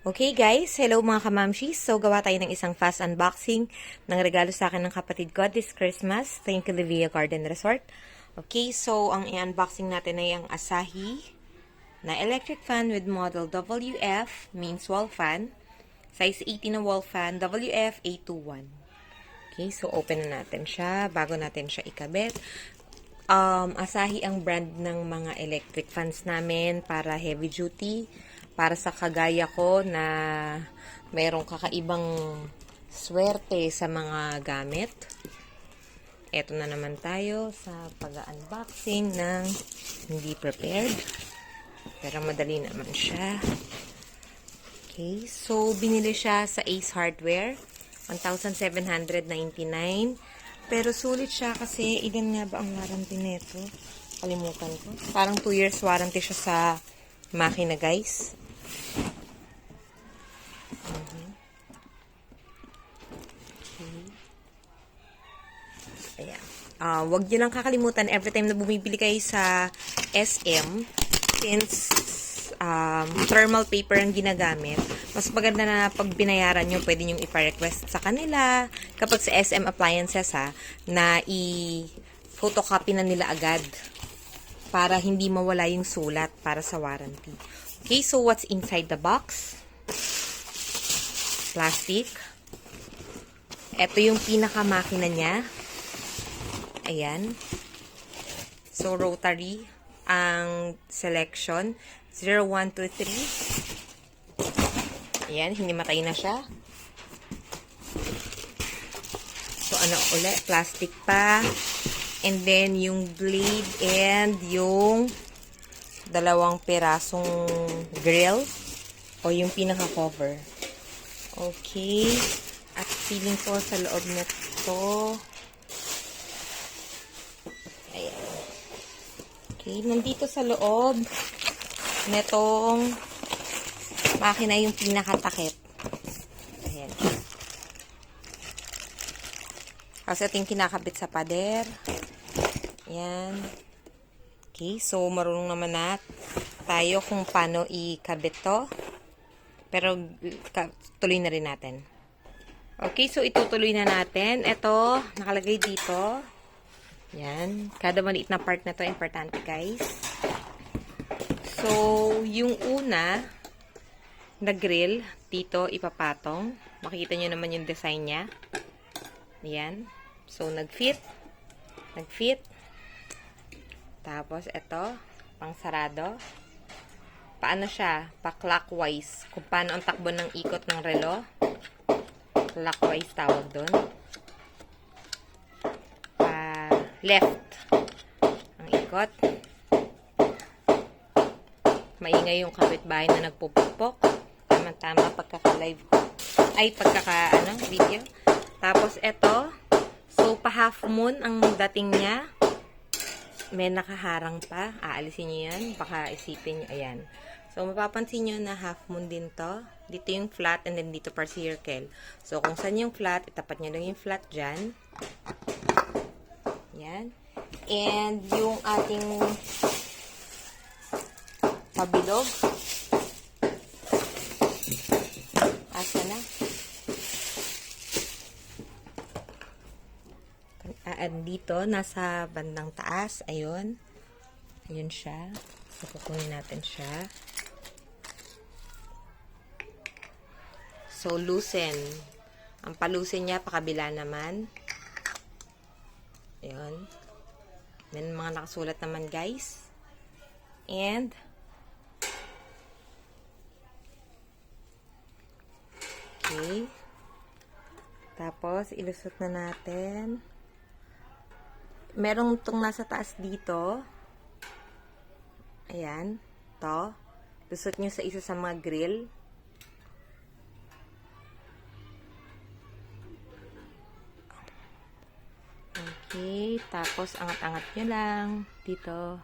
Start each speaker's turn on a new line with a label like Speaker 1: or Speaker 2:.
Speaker 1: Okay guys, hello mga kamamshis. So gawa tayo ng isang fast unboxing ng regalo sa akin ng kapatid ko this Christmas. Thank you Livia Garden Resort. Okay, so ang i-unboxing natin ay ang Asahi na electric fan with model WF, means wall fan. Size 18 na wall fan, WF 821. Okay, so open na natin siya bago natin siya ikabit. Asahi ang brand ng mga electric fans namin para heavy duty. Para sa kagaya ko na merong kakaibang swerte sa mga gamit. Eto na naman tayo sa pag-unboxing ng hindi prepared. Pero madali naman siya. Okay, so binili siya sa Ace Hardware. 1,799. Pero sulit siya kasi ilan nga ba ang warranty nito? Kalimutan ko. Parang 2 years warranty siya sa makina, guys. Ayan. Wag nyo lang kakalimutan every time na bumibili kayo sa SM, since thermal paper ang ginagamit, mas maganda na pag binayaran nyo, pwede nyo ipa-request sa kanila kapag sa SM Appliances na i-photocopy na nila agad para hindi mawala yung sulat para sa warranty. Okay, so what's inside the box? Plastic. Ito yung pinaka-makina niya. Ayan. So, rotary ang selection. 0, 1, 2, 3. Ayan, hinimatay na siya. So, ano ulit? Plastic pa. And then, yung blade and yung dalawang pirasong grill o yung pinaka-cover. Okay. At feeling ko sa loob nito. Ayan. Okay. Nandito sa loob netong makina yung pinakatakip. Ayan. Kasi ito yung kinakabit sa pader. Ayan. Okay. So, marunong naman na tayo kung paano ikabit to. Pero, tuloy na rin natin. Okay, so itutuloy na natin. Ito, nakalagay dito. Yan. Kada maliit na part na to, importante guys. So, yung una, na grill, dito ipapatong. Makikita nyo naman yung design niya. Yan. So, nag-fit. Nag-fit. Tapos, ito, pang sarado. Paano siya? Pa-clockwise. Kung paano ang takbo ng ikot ng relo. Clockwise tawag doon. Pa-left ang ikot. Maingay yung kapitbahay na nagpupukpok. Tama-tama pagkaka-live ko. Ay, video. Tapos, ito. So, pa-half moon ang dating niya. May nakaharang pa. Aalisin nyo yan. Baka isipin nyo. Ayan. So, mapapansin nyo na half moon din to. Dito yung flat and then dito per circle. So, kung saan yung flat, itapat nyo lang yung flat dyan. Ayan. And yung ating pabilog. Asa na? Dito, nasa bandang taas. Ayun. Ayun siya. So, kukunin natin siya. So, loosen. Ang palusin niya, pakabila naman. Ayun. May mga nakasulat naman, guys. And, okay. Tapos, ilusot na natin. Merong itong nasa taas dito. Ayan. To. Lusot nyo sa isa sa mga grill. Okay. Tapos, angat-angat nyo lang. Dito.